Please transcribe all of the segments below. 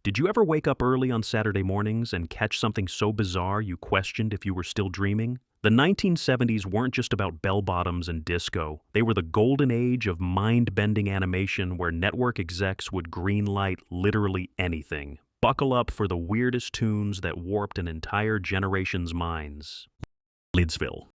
Did you ever wake up early on Saturday mornings and catch something so bizarre you questioned if you were still dreaming? The 1970s weren't just about bell-bottoms and disco. They were the golden age of mind-bending animation where network execs would greenlight literally anything. Buckle up for the weirdest tunes that warped an entire generation's minds. Lidsville.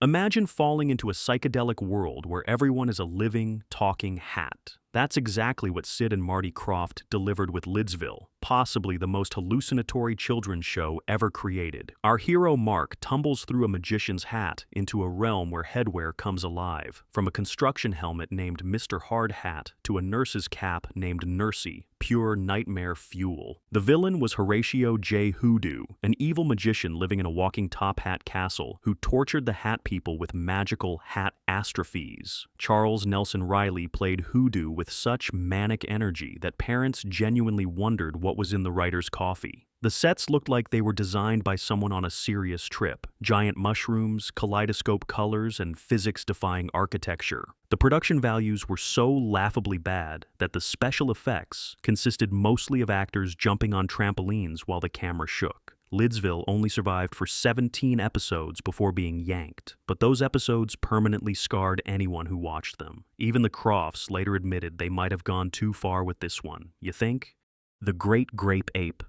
Imagine falling into a psychedelic world where everyone is a living, talking hat. That's exactly what Sid and Marty Krofft delivered with Lidsville, possibly the most hallucinatory children's show ever created. Our hero Mark tumbles through a magician's hat into a realm where headwear comes alive, from a construction helmet named Mr. Hard Hat to a nurse's cap named Nursey, pure nightmare fuel. The villain was Horatio J. Hoodoo, an evil magician living in a walking top hat castle who tortured the hat people with magical hat astrophies. Charles Nelson Riley played Hoodoo with such manic energy that parents genuinely wondered what was in the writer's coffee. The sets looked like they were designed by someone on a serious trip. Giant mushrooms, kaleidoscope colors, and physics-defying architecture. The production values were so laughably bad that the special effects consisted mostly of actors jumping on trampolines while the camera shook. Lidsville only survived for 17 episodes before being yanked, but those episodes permanently scarred anyone who watched them. Even the Crofts later admitted they might have gone too far with this one. You think? The Great Grape Ape.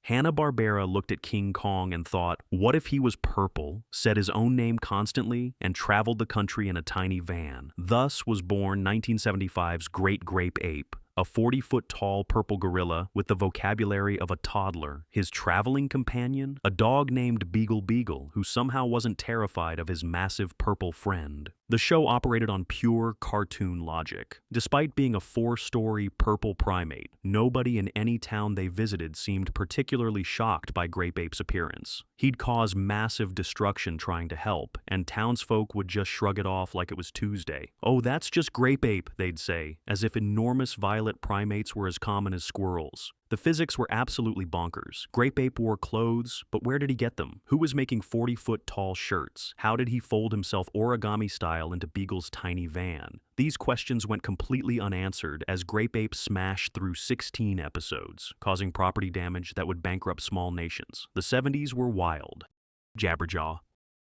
Hanna-Barbera looked at King Kong and thought, what if he was purple, said his own name constantly, and traveled the country in a tiny van? Thus was born 1975's Great Grape Ape, a 40-foot-tall purple gorilla with the vocabulary of a toddler. His traveling companion? A dog named Beagle Beagle, who somehow wasn't terrified of his massive purple friend. The show operated on pure cartoon logic. Despite being a 4-story purple primate, nobody in any town they visited seemed particularly shocked by Grape Ape's appearance. He'd cause massive destruction trying to help, and townsfolk would just shrug it off like it was Tuesday. Oh, that's just Grape Ape, they'd say, as if enormous violet primates were as common as squirrels. The physics were absolutely bonkers. Grape Ape wore clothes, but where did he get them? Who was making 40-foot-tall shirts? How did he fold himself origami-style into Beagle's tiny van? These questions went completely unanswered as Grape Ape smashed through 16 episodes, causing property damage that would bankrupt small nations. The 70s were wild. Jabberjaw.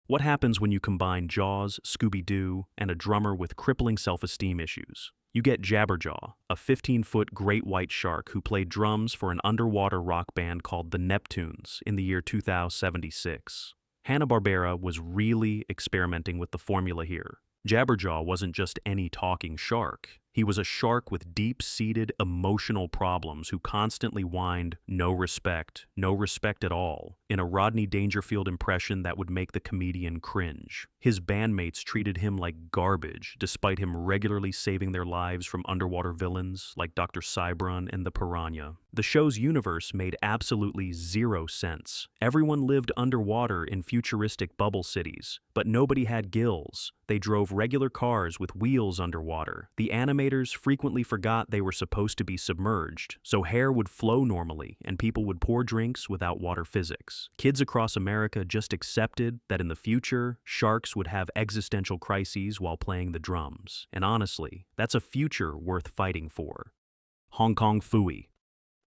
What happens when you combine Jaws, Scooby-Doo, and a drummer with crippling self-esteem issues? You get Jabberjaw, a 15-foot great white shark who played drums for an underwater rock band called the Neptunes in the year 2076. Hanna-Barbera was really experimenting with the formula here. Jabberjaw wasn't just any talking shark. He was a shark with deep-seated emotional problems who constantly whined, no respect at all, in a Rodney Dangerfield impression that would make the comedian cringe. His bandmates treated him like garbage, despite him regularly saving their lives from underwater villains like Dr. Cybron and the Piranha. The show's universe made absolutely zero sense. Everyone lived underwater in futuristic bubble cities, but nobody had gills. They drove regular cars with wheels underwater. The animators frequently forgot they were supposed to be submerged, so hair would flow normally and people would pour drinks without water physics. Kids across America just accepted that in the future, sharks would have existential crises while playing the drums. And honestly, that's a future worth fighting for. Hong Kong Fooey.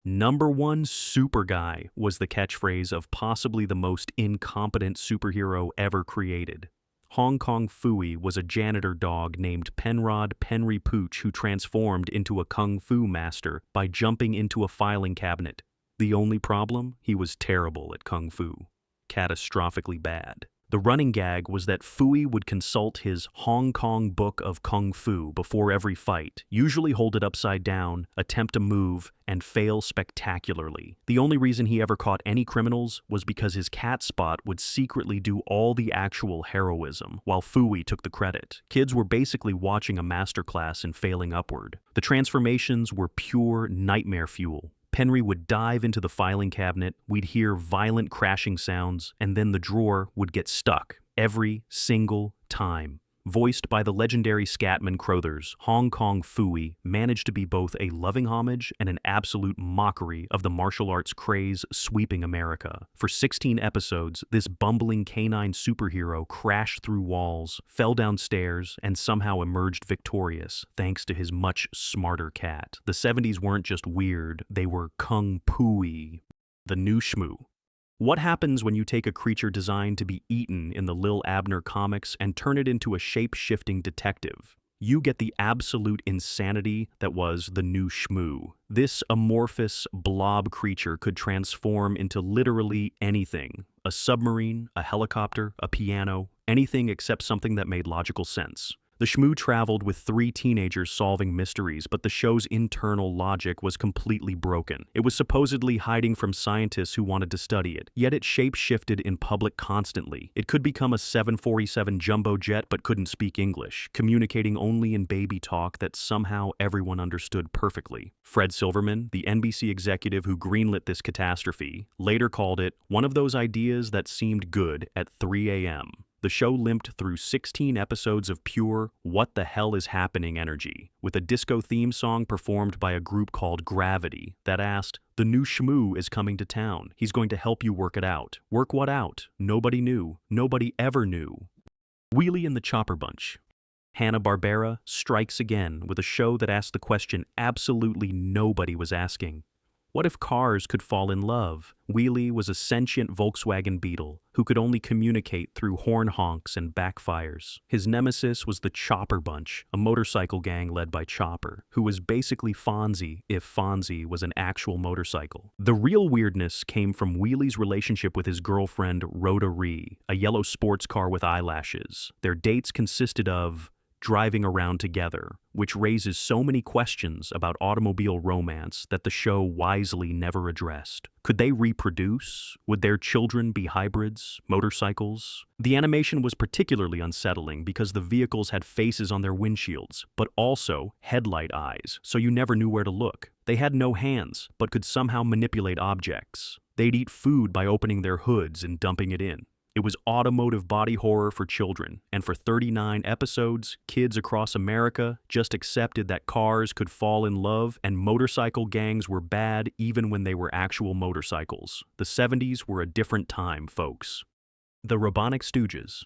#1 super guy was the catchphrase of possibly the most incompetent superhero ever created. Hong Kong Fooey was a janitor dog named Penrod Penry Pooch who transformed into a kung fu master by jumping into a filing cabinet. The only problem? He was terrible at kung fu. Catastrophically bad. The running gag was that Fooey would consult his Hong Kong Book of Kung Fu before every fight, usually hold it upside down, attempt a move, and fail spectacularly. The only reason he ever caught any criminals was because his cat spot would secretly do all the actual heroism, while Fooey took the credit. Kids were basically watching a masterclass in failing upward. The transformations were pure nightmare fuel. Penry would dive into the filing cabinet, we'd hear violent crashing sounds, and then the drawer would get stuck every single time. voiced by the legendary Scatman Crothers, Hong Kong Fooey managed to be both a loving homage and an absolute mockery of the martial arts craze sweeping America. For 16 episodes, this bumbling canine superhero crashed through walls, fell down stairs, and somehow emerged victorious thanks to his much smarter cat. The 70s weren't just weird, they were kung pooey. The new shmoo. What happens when you take a creature designed to be eaten in the Lil Abner comics and turn it into a shape-shifting detective? You get the absolute insanity that was the new shmoo. This amorphous blob creature could transform into literally anything. A submarine, a helicopter, a piano, anything except something that made logical sense. The shmoo traveled with 3 teenagers solving mysteries, but the show's internal logic was completely broken. It was supposedly hiding from scientists who wanted to study it, yet it shape-shifted in public constantly. It could become a 747 jumbo jet but couldn't speak English, communicating only in baby talk that somehow everyone understood perfectly. Fred Silverman, the NBC executive who greenlit this catastrophe, later called it one of those ideas that seemed good at 3 a.m. The show limped through 16 episodes of pure, what the hell is happening energy, with a disco theme song performed by a group called Gravity that asked, "The new shmoo is coming to town. He's going to help you work it out." Work what out? Nobody knew. Nobody ever knew. Wheelie and the Chopper Bunch. Hanna-Barbera strikes again with a show that asked the question absolutely nobody was asking. What if cars could fall in love? Wheelie was a sentient Volkswagen Beetle who could only communicate through horn honks and backfires. His nemesis was the Chopper Bunch, a motorcycle gang led by Chopper, who was basically Fonzie if Fonzie was an actual motorcycle. The real weirdness came from Wheelie's relationship with his girlfriend Rhoda Ree, a yellow sports car with eyelashes. Their dates consisted of driving around together, which raises so many questions about automobile romance that the show wisely never addressed. Could they reproduce? Would their children be hybrids, motorcycles? The animation was particularly unsettling because the vehicles had faces on their windshields, but also headlight eyes, so you never knew where to look. They had no hands, but could somehow manipulate objects. They'd eat food by opening their hoods and dumping it in. It was automotive body horror for children, and for 39 episodes, kids across America just accepted that cars could fall in love and motorcycle gangs were bad even when they were actual motorcycles. The 70s were a different time, folks. The Robotic Stooges.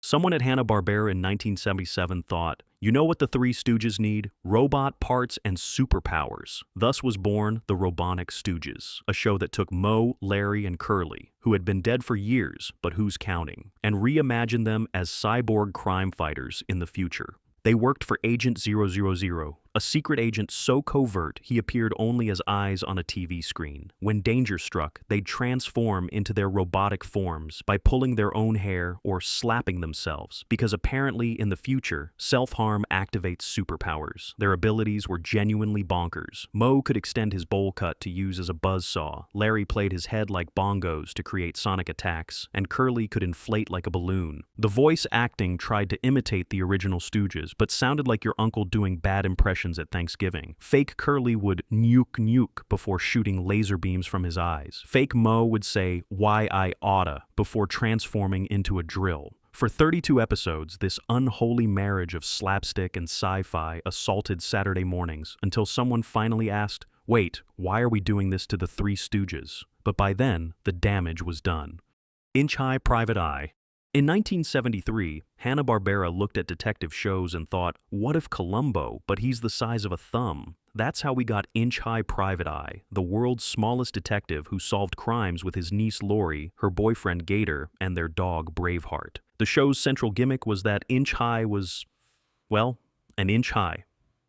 Someone at Hanna-Barbera in 1977 thought, you know what the 3 Stooges need? Robot parts and superpowers. Thus was born the Robotic Stooges, a show that took Moe, Larry, and Curly, who had been dead for years, but who's counting, and reimagined them as cyborg crime fighters in the future. They worked for Agent 000, a secret agent so covert he appeared only as eyes on a TV screen. When danger struck, they'd transform into their robotic forms by pulling their own hair or slapping themselves, because apparently in the future, self-harm activates superpowers. Their abilities were genuinely bonkers. Moe could extend his bowl cut to use as a buzzsaw, Larry played his head like bongos to create sonic attacks, and Curly could inflate like a balloon. The voice acting tried to imitate the original Stooges, but sounded like your uncle doing bad impressions at Thanksgiving. Fake Curly would nuke nuke before shooting laser beams from his eyes. Fake Moe would say, "Why I oughta," before transforming into a drill. For 32 episodes, this unholy marriage of slapstick and sci-fi assaulted Saturday mornings until someone finally asked, wait, why are we doing this to the 3 Stooges? But by then, the damage was done. Inch-High Private Eye. In 1973, Hanna-Barbera looked at detective shows and thought, what if Columbo, but he's the size of a thumb? That's how we got Inch-High Private Eye, the world's smallest detective who solved crimes with his niece Lori, her boyfriend Gator, and their dog Braveheart. The show's central gimmick was that Inch-High was, well, an inch high.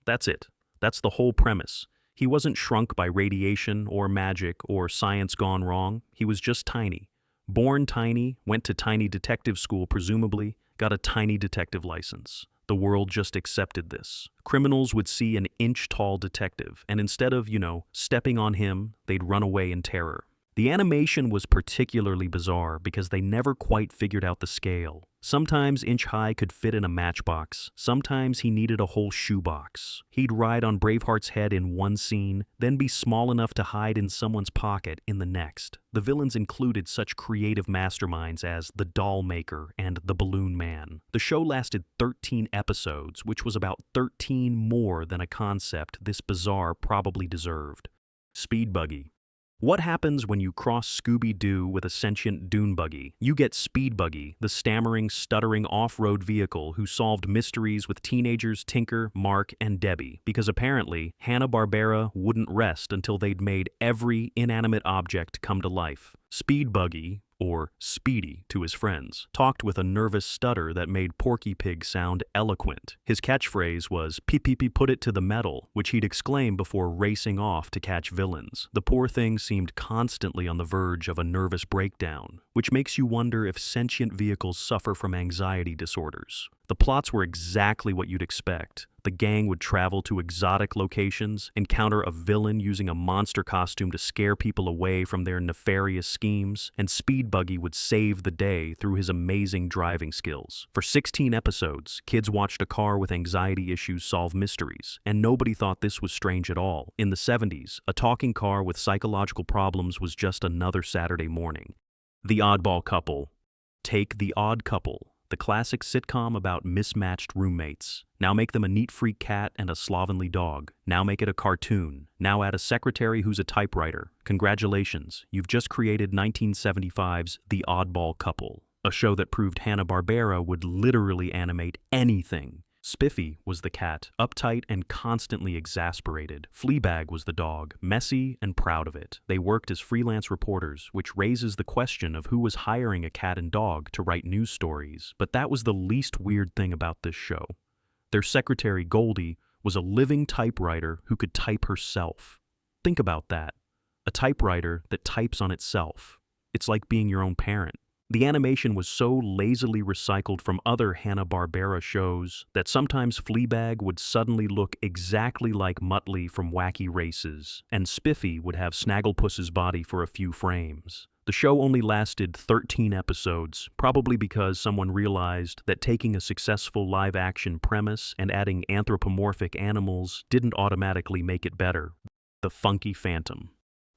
That's it. That's the whole premise. He wasn't shrunk by radiation or magic or science gone wrong. He was just tiny. Born tiny, went to tiny detective school presumably, got a tiny detective license. The world just accepted this. Criminals would see an inch-tall detective, and instead of, stepping on him, they'd run away in terror. The animation was particularly bizarre because they never quite figured out the scale. Sometimes Inch High could fit in a matchbox, sometimes he needed a whole shoebox. He'd ride on Braveheart's head in one scene, then be small enough to hide in someone's pocket in the next. The villains included such creative masterminds as the Doll Maker and the Balloon Man. The show lasted 13 episodes, which was about 13 more than a concept this bizarre probably deserved. Speed Buggy. What happens when you cross Scooby-Doo with a sentient dune buggy? You get Speed Buggy, the stammering, stuttering off-road vehicle who solved mysteries with teenagers Tinker, Mark, and Debbie, because apparently Hanna-Barbera wouldn't rest until they'd made every inanimate object come to life. Speed Buggy, or Speedy to his friends, talked with a nervous stutter that made Porky Pig sound eloquent. His catchphrase was, "Pee-pee-pee, put it to the metal," which he'd exclaim before racing off to catch villains. The poor thing seemed constantly on the verge of a nervous breakdown, which makes you wonder if sentient vehicles suffer from anxiety disorders. The plots were exactly what you'd expect. The gang would travel to exotic locations, encounter a villain using a monster costume to scare people away from their nefarious schemes, and Speed Buggy would save the day through his amazing driving skills. For 16 episodes, kids watched a car with anxiety issues solve mysteries, and nobody thought this was strange at all. In the 70s, a talking car with psychological problems was just another Saturday morning. The Oddball Couple. Take The Odd Couple, the classic sitcom about mismatched roommates. Now make them a neat freak cat and a slovenly dog. Now make it a cartoon. Now add a secretary who's a typewriter. Congratulations, you've just created 1975's The Oddball Couple, a show that proved Hanna-Barbera would literally animate anything. Spiffy was the cat, uptight and constantly exasperated. Fleabag was the dog, messy and proud of it. They worked as freelance reporters, which raises the question of who was hiring a cat and dog to write news stories. But that was the least weird thing about this show. Their secretary, Goldie, was a living typewriter who could type herself. Think about that. A typewriter that types on itself. It's like being your own parent. The animation was so lazily recycled from other Hanna-Barbera shows that sometimes Fleabag would suddenly look exactly like Muttley from Wacky Races, and Spiffy would have Snagglepuss's body for a few frames. The show only lasted 13 episodes, probably because someone realized that taking a successful live-action premise and adding anthropomorphic animals didn't automatically make it better. The Funky Phantom.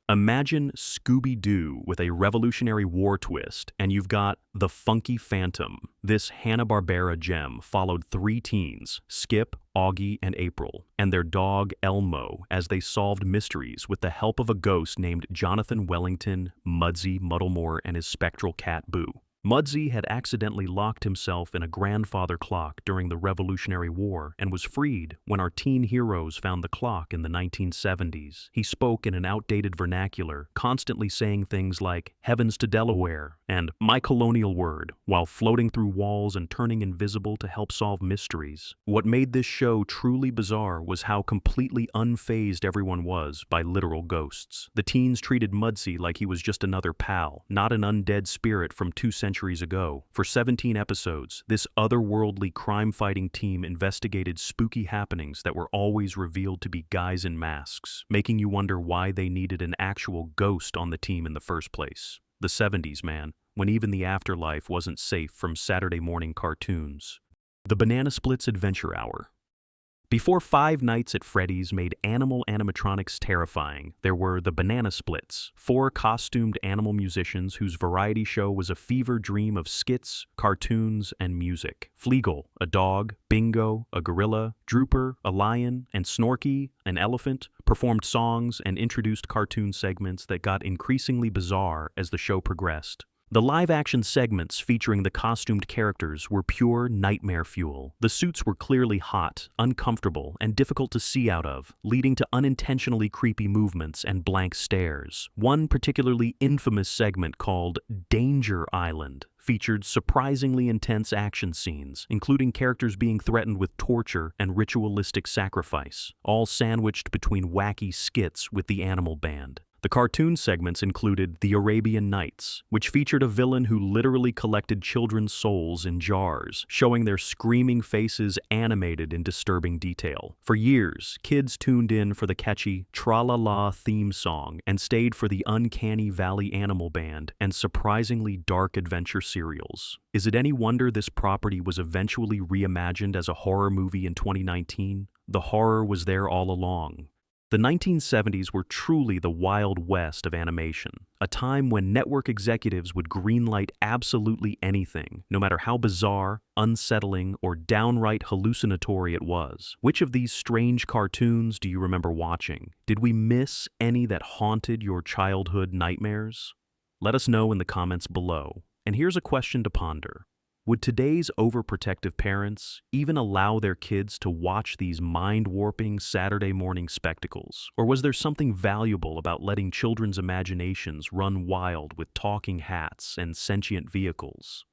Imagine Scooby-Doo with a Revolutionary War twist, and you've got The Funky Phantom. This Hanna-Barbera gem followed three teens, Skip, Augie, and April, and their dog Elmo as they solved mysteries with the help of a ghost named Jonathan Wellington, Mudsie Muddlemore, and his spectral cat Boo. Mudsie had accidentally locked himself in a grandfather clock during the Revolutionary War and was freed when our teen heroes found the clock in the 1970s. He spoke in an outdated vernacular, constantly saying things like, "Heavens to Delaware," and "my colonial word," while floating through walls and turning invisible to help solve mysteries. What made this show truly bizarre was how completely unfazed everyone was by literal ghosts. The teens treated Mudsie like he was just another pal, not an undead spirit from 2 centuries ago. For 17 episodes, this otherworldly crime-fighting team investigated spooky happenings that were always revealed to be guys in masks, making you wonder why they needed an actual ghost on the team in the first place. The 70s, man, when even the afterlife wasn't safe from Saturday morning cartoons. The Banana Splits Adventure Hour. Before Five Nights at Freddy's made animal animatronics terrifying, there were the Banana Splits, 4 costumed animal musicians whose variety show was a fever dream of skits, cartoons, and music. Fleagle, a dog, Bingo, a gorilla, Drooper, a lion, and Snorky, an elephant, performed songs and introduced cartoon segments that got increasingly bizarre as the show progressed. The live-action segments featuring the costumed characters were pure nightmare fuel. The suits were clearly hot, uncomfortable, and difficult to see out of, leading to unintentionally creepy movements and blank stares. One particularly infamous segment called Danger Island featured surprisingly intense action scenes, including characters being threatened with torture and ritualistic sacrifice, all sandwiched between wacky skits with the animal band. The cartoon segments included The Arabian Nights, which featured a villain who literally collected children's souls in jars, showing their screaming faces animated in disturbing detail. For years, kids tuned in for the catchy Tra-La-La theme song and stayed for the Uncanny Valley Animal Band and surprisingly dark adventure serials. Is it any wonder this property was eventually reimagined as a horror movie in 2019? The horror was there all along. The 1970s were truly the Wild West of animation, a time when network executives would greenlight absolutely anything, no matter how bizarre, unsettling, or downright hallucinatory it was. Which of these strange cartoons do you remember watching? Did we miss any that haunted your childhood nightmares? Let us know in the comments below. And here's a question to ponder. Would today's overprotective parents even allow their kids to watch these mind-warping Saturday morning spectacles? Or was there something valuable about letting children's imaginations run wild with talking hats and sentient vehicles?